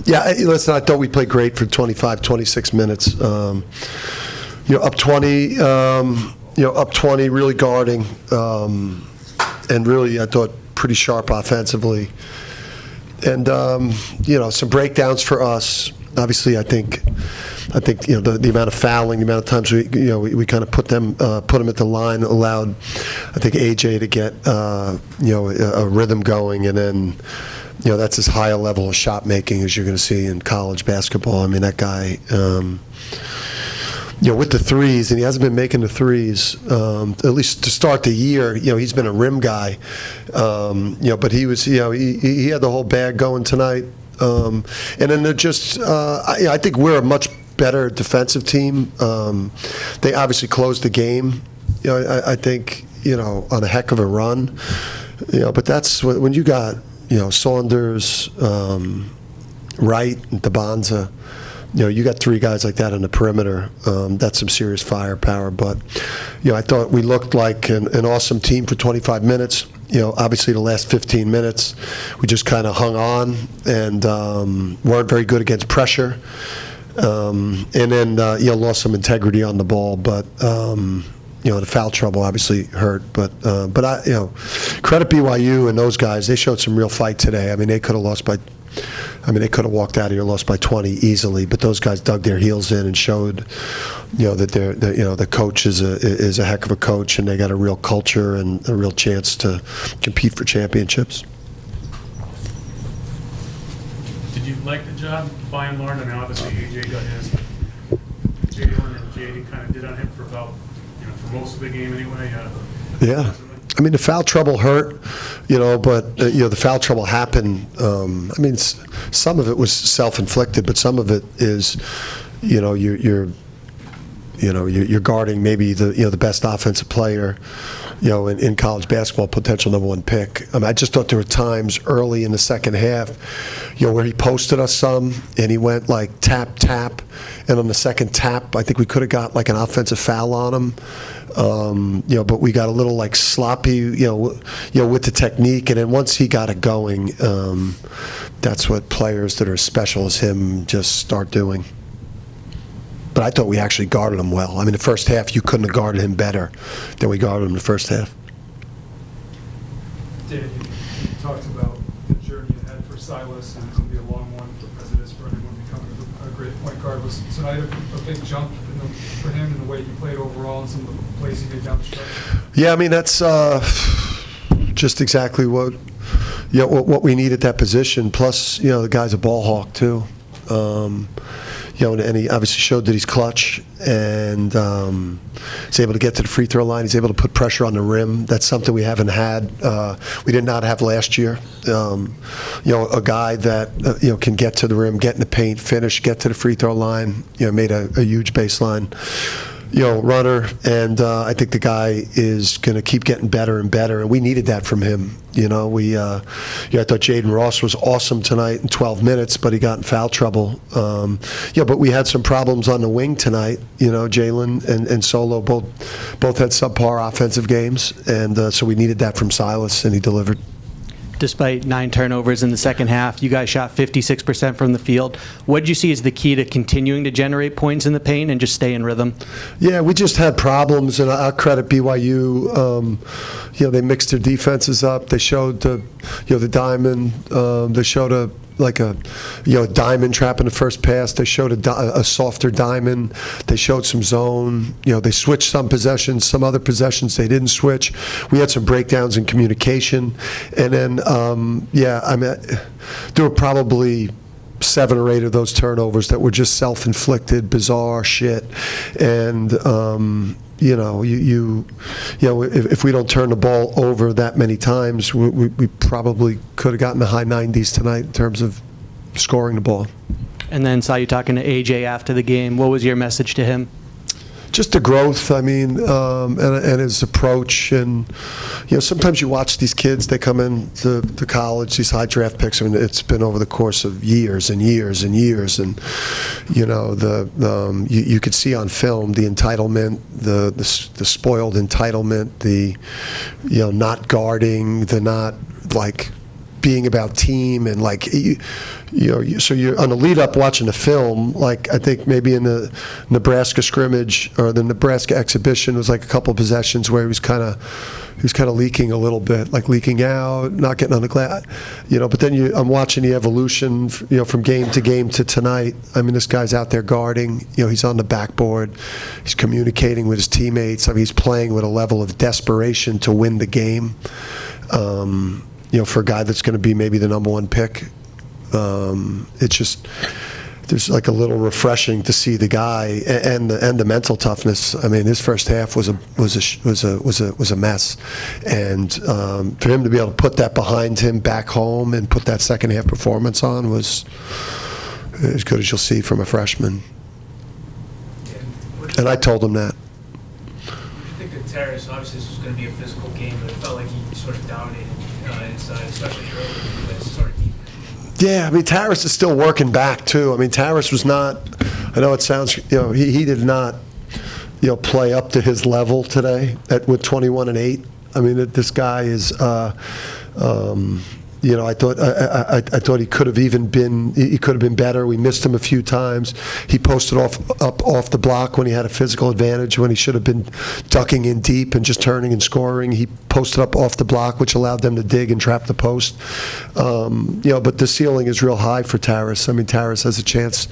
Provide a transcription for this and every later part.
Yeah, listen, I thought we played great for 25, 26 minutes. Up 20, up 20, really guarding, and really, I thought, pretty sharp offensively. And, some breakdowns for us. Obviously, I think the amount of fouling, the amount of times we kind of put them at the line allowed, I think, AJ to get a rhythm going, and then that's as high a level of shot making as you're going to see in college basketball. I mean, that guy, with the threes, and he hasn't been making the threes, at least to start the year. He's been a rim guy, but he was, he had the whole bag going tonight. And then they're just, I think we're a much better defensive team. They obviously closed the game, I think, on a heck of a run. But that's when you got, Saunders, Wright, and DeBonza. You got three guys like that on the perimeter. That's some serious firepower. But, I thought we looked like an awesome team for 25 minutes. Obviously the last 15 minutes, we just kind of hung on and weren't very good against pressure. And then, lost some integrity on the ball. But, the foul trouble obviously hurt. But I, credit BYU and those guys. They showed some real fight today. I mean, they could have lost by. They could have walked out of here, lost by 20 easily, but those guys dug their heels in and showed, that the coach is a heck of a coach, and they got a real culture and a real chance to compete for championships. Did you like the job by and large? I mean, obviously AJ got his. Jalen and JD kind of did on him for about, for most of the game anyway. Yeah. I mean, the foul trouble hurt, but the foul trouble happened. Some of it was self-inflicted, but some of it is, you're guarding maybe the best offensive player, in college basketball, potential #1 pick. I just thought there were times early in the second half, where he posted us some, and he went like tap, tap, and on the second tap, I think we could have got like an offensive foul on him. But we got a little like sloppy, with the technique, and then once he got it going, that's what players that are as special as him just start doing. But I thought we actually guarded him well. I mean, the first half, you couldn't have guarded him better than we guarded him the first half. Dan, you talked about the journey ahead for Silas, and it's going to be a long one, as it is for anyone becoming a great point guard. Was tonight a big jump for him in the way he played overall and some of the plays he made down the stretch? Yeah, I mean, that's just exactly what we need at that position. Plus, the guy's a ball hawk, too. And he obviously showed that he's clutch, and he's able to get to the free throw line. He's able to put pressure on the rim. That's something we haven't had. We did not have last year. A guy that can get to the rim, get in the paint, finish, get to the free throw line. Made a huge baseline. Runner, and I think the guy is going to keep getting better and better, and we needed that from him. I thought Jaden Ross was awesome tonight in 12 minutes, but he got in foul trouble. But we had some problems on the wing tonight. Jalen and Solo both had subpar offensive games, and so we needed that from Silas, and he delivered. Despite 9 turnovers in the second half, you guys shot 56% from the field. What did you see as the key to continuing to generate points in the paint and just stay in rhythm? Yeah, we just had problems, and I'll credit BYU. They mixed their defenses up. They showed the diamond. They showed a diamond trap in the first pass. They showed a softer diamond. They showed some zone. They switched some possessions. Some other possessions they didn't switch. We had some breakdowns in communication. And then, there were probably 7 or 8 of those turnovers that were just self-inflicted, bizarre shit. And, if we don't turn the ball over that many times, we probably could have gotten the high 90s tonight in terms of scoring the ball. And then saw you talking to AJ after the game. What was your message to him? Just the growth, and his approach. And, sometimes you watch these kids, they come into college, these high draft picks, and it's been over the course of years and years and years. And, you could see on film the entitlement, the spoiled entitlement, the, not guarding, the not, being about team and like so you're on the lead up watching the film. Like I think maybe in the Nebraska scrimmage or the Nebraska exhibition was like a couple possessions where he was kind of leaking a little bit, like leaking out, not getting on the glass, But then I'm watching the evolution, from game to game to tonight. I mean, this guy's out there guarding. He's on the backboard. He's communicating with his teammates. I mean, he's playing with a level of desperation to win the game. For a guy that's going to be maybe the number one pick, it's just. There's like a little refreshing to see the guy and the mental toughness. I mean, his first half was a mess, and for him to be able to put that behind him back home and put that second half performance on was as good as you'll see from a freshman. And I told him that. What do you think of Terrace? Obviously, this was going to be a physical game, but it felt like he sort of dominated inside, especially early. But sort of deep. Yeah, I mean, Terrace is still working back, too. I mean, Terrace was not, I know it sounds, he did not, play up to his level today with 21 and 8. I mean, this guy is, I thought he could have been better. We missed him a few times. He posted off the block when he had a physical advantage, when he should have been ducking in deep and just turning and scoring. He posted up off the block, which allowed them to dig and trap the post. But the ceiling is real high for Terrace. I mean, Terrace has a chance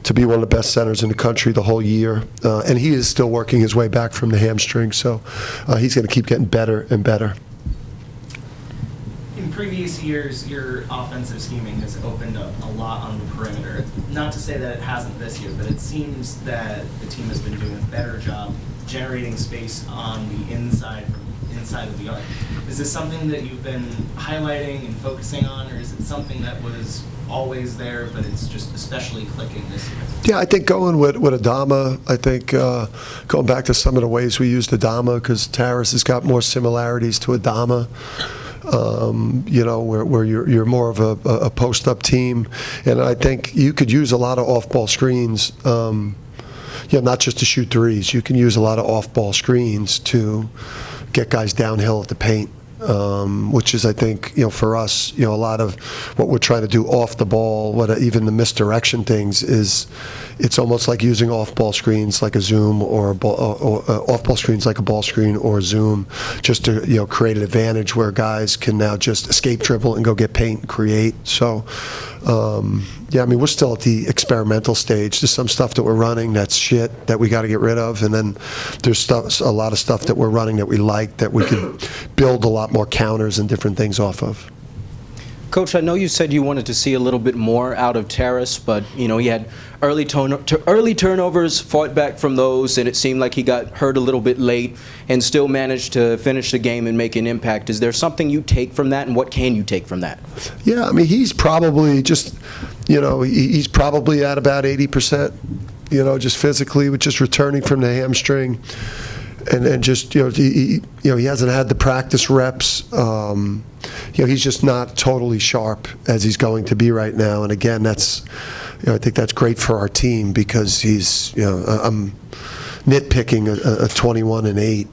to be one of the best centers in the country the whole year, and he is still working his way back from the hamstring. So he's going to keep getting better and better. In previous years, your offensive scheming has opened up a lot on the perimeter. Not to say that it hasn't this year, but it seems that the team has been doing a better job generating space on the inside from inside of the arc. Is this something that you've been highlighting and focusing on, or is it something that was always there, but it's just especially clicking this year? Yeah, I think going with Adama, I think going back to some of the ways we used Adama, because Terrace has got more similarities to Adama. Where you're more of a post-up team, and I think you could use a lot of off-ball screens. Not just to shoot threes. You can use a lot of off-ball screens to get guys downhill at the paint. Which is, I think, for us, a lot of what we're trying to do off the ball, even the misdirection things, is it's almost like using off-ball screens like a zoom or off-ball screens like a ball screen or a zoom, just to create an advantage where guys can now just escape dribble and go get paint and create. So. I mean, we're still at the experimental stage. There's some stuff that we're running that's shit that we got to get rid of, and then there's a lot of stuff that we're running that we like that we could build a lot more counters and different things off of. Coach, I know you said you wanted to see a little bit more out of Terrace, but he had early turnovers, fought back from those, and it seemed like he got hurt a little bit late and still managed to finish the game and make an impact. Is there something you take from that, and what can you take from that? Yeah, I mean, he's probably just, he's probably at about 80%, just physically, with just returning from the hamstring. And just, he hasn't had the practice reps. He's just not totally sharp as he's going to be right now. And again, that's, I think that's great for our team because he's, I'm nitpicking a 21 and 8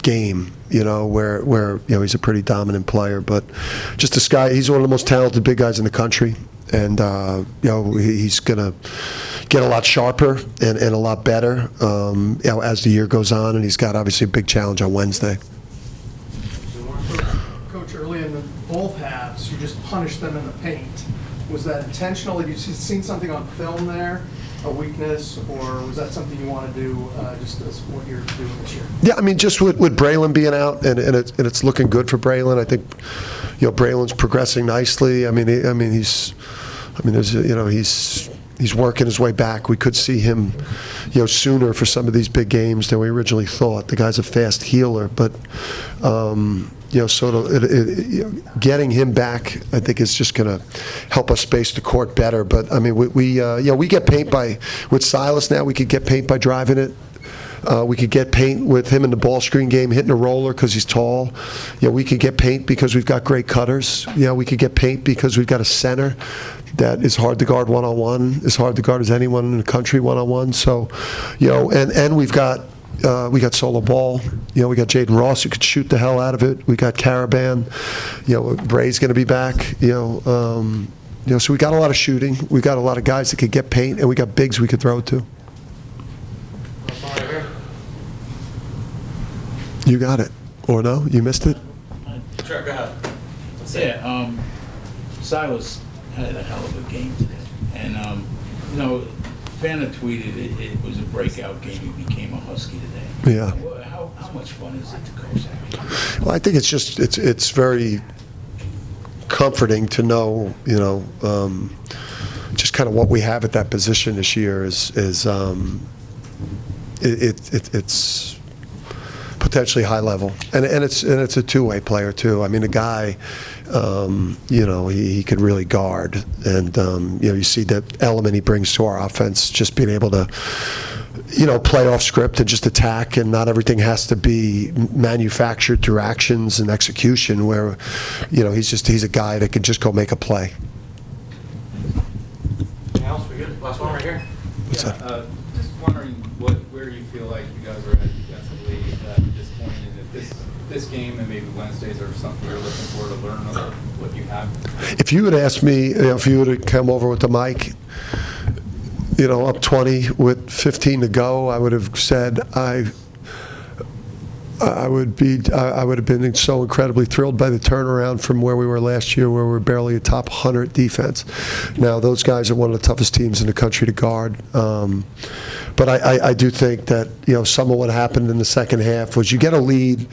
game, where he's a pretty dominant player. But just this guy, he's one of the most talented big guys in the country. And, he's going to get a lot sharper and a lot better as the year goes on. And he's got, obviously, a big challenge on Wednesday. Coach, early in both halves, you just punished them in the paint. Was that intentional? Have you seen something on film there, a weakness, or was that something you want to do just as what you're doing this year? Yeah, I mean, just with Braylon being out, and it's looking good for Braylon. I think, Braylon's progressing nicely. He's working his way back. We could see him, sooner for some of these big games than we originally thought. The guy's a fast healer, but getting him back, I think, is just going to help us space the court better. But I mean, we get paint with Silas now. We could get paint by driving it. We could get paint with him in the ball screen game, hitting a roller because he's tall. We could get paint because we've got great cutters. We could get paint because we've got a center that is hard to guard one-on-one, as hard to guard as anyone in the country one-on-one. So, and we've got We got Solo Ball. We got Jaden Ross who could shoot the hell out of it. We got Caravan. Bray's going to be back. So we got a lot of shooting. We got a lot of guys that could get paint, and we got bigs we could throw it to. You got it. Or no? You missed it? Sure, go ahead. Yeah, Silas had a hell of a game today. And, Vanna tweeted it was a breakout game. He became a Husky today. Yeah. How much fun is it to coach that? Well, I think it's very comforting to know, just kind of what we have at that position this year is it's potentially high level, and it's a two-way player too. I mean, the guy, he can really guard, and you see that element he brings to our offense, just being able to, play off script and just attack, and not everything has to be manufactured through actions and execution. Where, he's a guy that can just go make a play. Anything else? We good? Last one right here. What's that? Just wondering where you feel like you guys are at defensively at this point, and if this game and maybe Wednesdays are something you're looking for to learn about what you have. If you had asked me, if you would have come over with the mic, up 20 with 15 to go, I would have said I would have been so incredibly thrilled by the turnaround from where we were last year, where we were barely a top 100 defense. Now, those guys are one of the toughest teams in the country to guard. But I do think that some of what happened in the second half was you get a lead,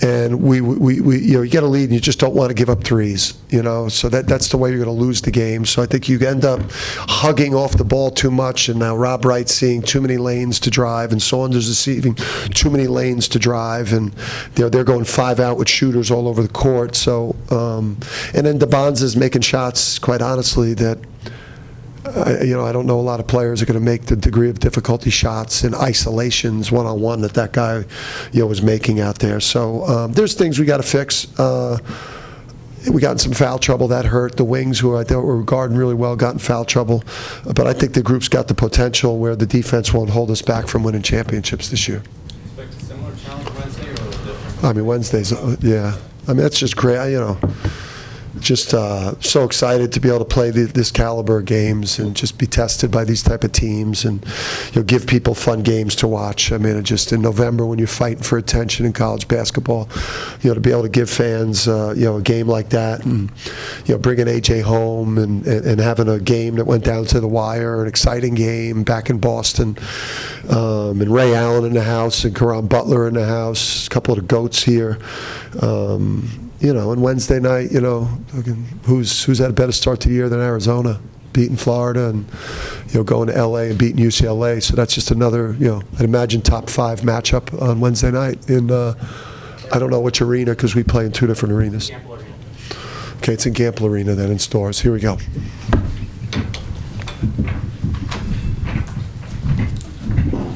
and you get a lead and you just don't want to give up threes. So that's the way you're going to lose the game. So I think you end up hugging off the ball too much, and now Rob Wright's seeing too many lanes to drive, and Saunders is seeing too many lanes to drive, and they're going 5 out with shooters all over the court. So and then DeBonza's making shots, quite honestly, that. I don't know a lot of players are going to make the degree of difficulty shots in isolations one-on-one that guy, was making out there. So there's things we got to fix. We got in some foul trouble that hurt. The wings, who I thought were guarding really well, got in foul trouble. But I think the group's got the potential where the defense won't hold us back from winning championships this year. Expect a similar challenge Wednesday or a little different? I mean, Wednesdays, yeah. I mean, that's just great. Just so excited to be able to play this caliber of games and just be tested by these type of teams, and give people fun games to watch. I mean, just in November when you're fighting for attention in college basketball, to be able to give fans a game like that, and bringing AJ home and having a game that went down to the wire, an exciting game back in Boston, and Ray Allen in the house and Karan Butler in the house, a couple of the GOATs here. And Wednesday night, who's had a better start to the year than Arizona, beating Florida and, going to LA and beating UCLA. So that's just another, I'd imagine top 5 matchup on Wednesday night in, I don't know which arena, because we play in 2 different arenas. Okay, it's in Gamble Arena then in Stores. Here we go.